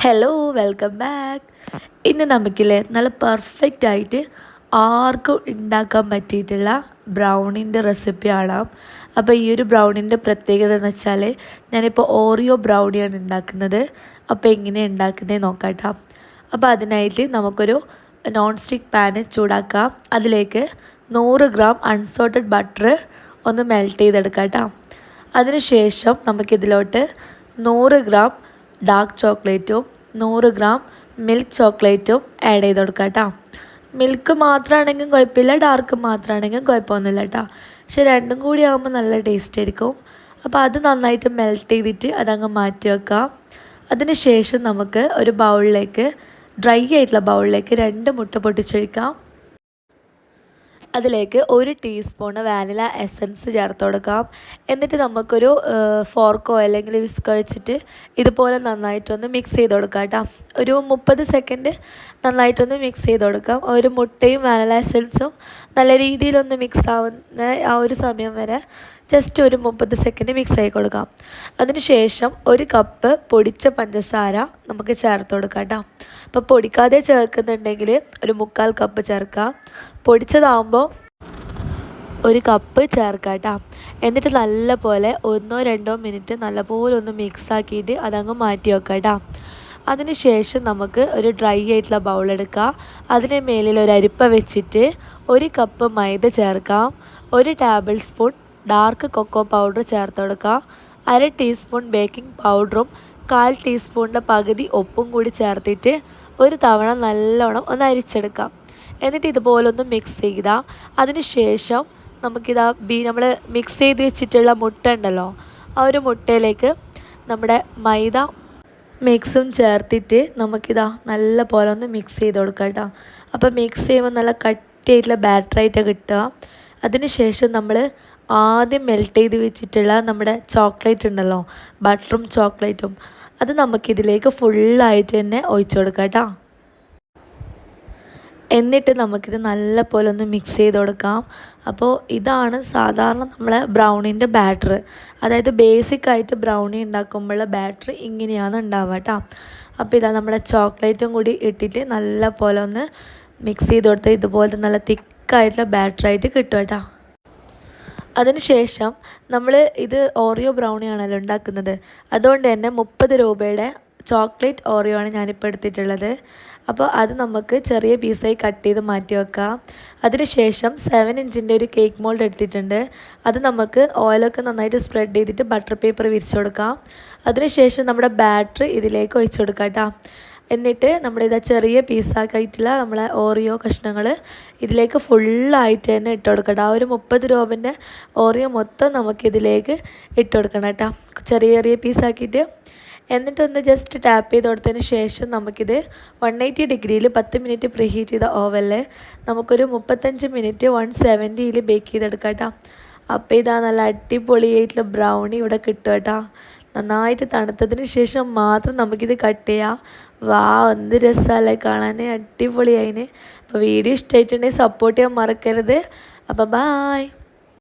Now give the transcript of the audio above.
Hello welcome back. ഇന്ന് നമുക്കില്ലേ നല്ല perfect ആയിട്ട് ആർക്കും ഉണ്ടാക്കാൻ പറ്റിയിട്ടുള്ള ബ്രൗണിൻ്റെ റെസിപ്പി കാണാം. അപ്പോൾ ഈ ഒരു ബ്രൗണിൻ്റെ പ്രത്യേകത എന്ന് വെച്ചാൽ ഞാനിപ്പോൾ ഓറിയോ ബ്രൗണിയാണ് ഉണ്ടാക്കുന്നത്. അപ്പോൾ എങ്ങനെയാണ് ഉണ്ടാക്കുന്നത് നോക്കാട്ടോ. അപ്പോൾ അതിനായിട്ട് നമുക്കൊരു നോൺ സ്റ്റിക്ക് പാന് ചൂടാക്കാം. അതിലേക്ക് 100 ഗ്രാം അൺസോൾട്ടഡ് ബട്ടർ ഒന്ന് മെൽറ്റ് ചെയ്തെടുക്കാം കേട്ടോ. അതിനുശേഷം നമുക്കിതിലോട്ട് 100 ഗ്രാം ഡാർക്ക് ചോക്ലേറ്റും 100 ഗ്രാം മിൽക്ക് ചോക്ലേറ്റും ആഡ് ചെയ്ത് കൊടുക്കാം കേട്ടോ. മിൽക്ക് മാത്രമാണെങ്കിലും കുഴപ്പമില്ല, ഡാർക്ക് മാത്രമാണെങ്കിലും കുഴപ്പമൊന്നുമില്ല കേട്ടോ. പക്ഷെ രണ്ടും കൂടി ആകുമ്പോൾ നല്ല ടേസ്റ്റ് ആയിരിക്കും. അപ്പോൾ അത് നന്നായിട്ട് മെൽറ്റ് ചെയ്തിട്ട് അതങ്ങ് മാറ്റി വെക്കാം. അതിന് ശേഷം നമുക്ക് ഒരു ബൗളിലേക്ക്, ഡ്രൈ ആയിട്ടുള്ള ബൗളിലേക്ക് 2 മുട്ട പൊട്ടിച്ചൊഴിക്കാം. അതിലേക്ക് 1 ടീസ്പൂണ് വാനില എസൻസ് ചേർത്ത് കൊടുക്കാം. എന്നിട്ട് നമുക്കൊരു ഫോർക്കോ അല്ലെങ്കിൽ വിസ്കോ വെച്ചിട്ട് ഇതുപോലെ നന്നായിട്ടൊന്ന് മിക്സ് ചെയ്ത് കൊടുക്കാം കേട്ടോ. ഒരു 30 സെക്കൻഡ് നന്നായിട്ടൊന്ന് മിക്സ് ചെയ്ത് കൊടുക്കാം. ഒരു മുട്ടയും വാനില എസൻസും നല്ല രീതിയിലൊന്ന് മിക്സ് ആവുന്ന ആ ഒരു സമയം വരെ ജസ്റ്റ് ഒരു 30 സെക്കൻഡ് മിക്സ് ആയി കൊടുക്കാം. അതിനുശേഷം 1 കപ്പ് പൊടിച്ച പഞ്ചസാര നമുക്ക് ചേർത്ത് കൊടുക്കാം കേട്ടോ. അപ്പോൾ പൊടിക്കാതെ ചേർക്കുന്നുണ്ടെങ്കിൽ ഒരു 1/4 കപ്പ് ചേർക്കാം. പൊടിച്ചതാകുമ്പോൾ 1 കപ്പ് ചേർക്കാം കേട്ടോ. എന്നിട്ട് നല്ലപോലെ 1-2 മിനിറ്റ് നല്ലപോലെ ഒന്ന് മിക്സ് ആക്കിയിട്ട് അതങ്ങ് മാറ്റി വെക്കാം കേട്ടോ. അതിനുശേഷം നമുക്ക് ഒരു ഡ്രൈ ആയിട്ടുള്ള ബൗൾ എടുക്കാം. അതിന് മേലിൽ ഒരു അരിപ്പ വെച്ചിട്ട് 1 കപ്പ് മൈദ ചേർക്കാം. 1 tablespoon dark cocoa powder ചേർത്ത് കൊടുക്കാം. 1/2 ടീസ്പൂൺ ബേക്കിംഗ് പൗഡറും 1/4 ടീസ്പൂണിൻ്റെ പകുതി ഉപ്പും കൂടി ചേർത്തിട്ട് ഒരു തവണ നല്ലോണം ഒന്ന് അരിച്ചെടുക്കാം. എന്നിട്ട് ഇതുപോലെ ഒന്ന് മിക്സ് ചെയ്താൽ അതിന് ശേഷം നമുക്കിതാ നമ്മൾ മിക്സ് ചെയ്ത് വെച്ചിട്ടുള്ള മുട്ട ഉണ്ടല്ലോ, ആ ഒരു മുട്ടയിലേക്ക് നമ്മുടെ മൈദ മിക്സും ചേർത്തിട്ട് നമുക്കിതാ നല്ല പോലെ ഒന്ന് മിക്സ് ചെയ്ത് കൊടുക്കാം കേട്ടോ. അപ്പോൾ മിക്സ് ചെയ്യുമ്പോൾ നല്ല കട്ടിയായിട്ടുള്ള ബാറ്ററായിട്ട് കിട്ടുക. അതിന് ശേഷം നമ്മൾ ആദ്യം മെൽറ്റ് ചെയ്ത് വെച്ചിട്ടുള്ള നമ്മുടെ ചോക്ലേറ്റ് ഉണ്ടല്ലോ, ബട്ടറും ചോക്ലേറ്റും, അത് നമുക്കിതിലേക്ക് ഫുള്ളായിട്ട് തന്നെ ഒഴിച്ചു കൊടുക്കാം കേട്ടോ. എന്നിട്ട് നമുക്കിത് നല്ല പോലെ ഒന്ന് മിക്സ് ചെയ്ത് കൊടുക്കാം. അപ്പോൾ ഇതാണ് സാധാരണ നമ്മളെ ബ്രൗണിൻ്റെ ബാറ്റർ. അതായത് ബേസിക്കായിട്ട് ബ്രൗണി ഉണ്ടാക്കുമ്പോഴുള്ള ബാറ്റർ ഇങ്ങനെയാണ് ഉണ്ടാവുക കേട്ടോ. അപ്പോൾ ഇതാ നമ്മുടെ ചോക്ലേറ്റും കൂടി ഇട്ടിട്ട് നല്ല പോലെ ഒന്ന് മിക്സ് ചെയ്ത് കൊടുത്താൽ ഇതുപോലത്തെ നല്ല തിക്കായിട്ടുള്ള ബാറ്ററായിട്ട് കിട്ടും കേട്ടോ. അതിനുശേഷം നമ്മൾ ഇത് ഓറിയോ ബ്രൗണിയാണല്ലോ ഉണ്ടാക്കുന്നത്, അതുകൊണ്ട് തന്നെ 30 രൂപയുടെ ചോക്ലേറ്റ് ഓറിയോ ആണ് ഞാനിപ്പോൾ എടുത്തിട്ടുള്ളത്. അപ്പോൾ അത് നമുക്ക് ചെറിയ പീസായി കട്ട് ചെയ്ത് മാറ്റി വെക്കാം. അതിനുശേഷം 7 ഇഞ്ചിൻ്റെ ഒരു കേക്ക് മോൾഡ് എടുത്തിട്ടുണ്ട്. അത് നമുക്ക് ഓയിലൊക്കെ നന്നായിട്ട് സ്പ്രെഡ് ചെയ്തിട്ട് ബട്ടർ പേപ്പർ വിരിച്ചു കൊടുക്കാം. അതിനുശേഷം നമ്മുടെ ബാറ്റർ ഇതിലേക്ക് ഒഴിച്ചു കൊടുക്കാം കേട്ടോ. എന്നിട്ട് നമ്മുടെ ചെറിയ പീസാക്കിയിട്ടുള്ള നമ്മളെ ഓറിയോ കഷ്ണങ്ങൾ ഇതിലേക്ക് ഫുള്ളായിട്ട് തന്നെ ഇട്ട് കൊടുക്കണം. ആ ഒരു 30 രൂപൻ്റെ ഓറിയോ മൊത്തം നമുക്കിതിലേക്ക് ഇട്ട് കൊടുക്കണം കേട്ടോ, ചെറിയ ചെറിയ പീസാക്കിയിട്ട്. എന്നിട്ടൊന്ന് ജസ്റ്റ് ടാപ്പ് ചെയ്ത് കൊടുത്തതിന് ശേഷം നമുക്കിത് 180 ഡിഗ്രിയിൽ 10 മിനിറ്റ് പ്രീ ഹീറ്റ് ചെയ്ത ഓവനിൽ നമുക്കൊരു 35 മിനിറ്റ് 170യിൽ ബേക്ക് ചെയ്തെടുക്കാം കേട്ടോ. അപ്പോൾ ഇതാ നല്ല അടിപൊളിയായിട്ടുള്ള ബ്രൗണി ഇവിടെ കിട്ടും കേട്ടോ. നന്നായിട്ട് തണുത്തതിന് ശേഷം മാത്രം നമുക്കിത് കട്ട് ചെയ്യാം. എന്ത് രസമല്ലേ കാണാൻ, അടിപൊളിയായിന്. അപ്പോൾ വീഡിയോ ഇഷ്ടമായിട്ടുണ്ടെങ്കിൽ സപ്പോർട്ട് ചെയ്യാൻ മറക്കരുത്. അപ്പോൾ ബായ്.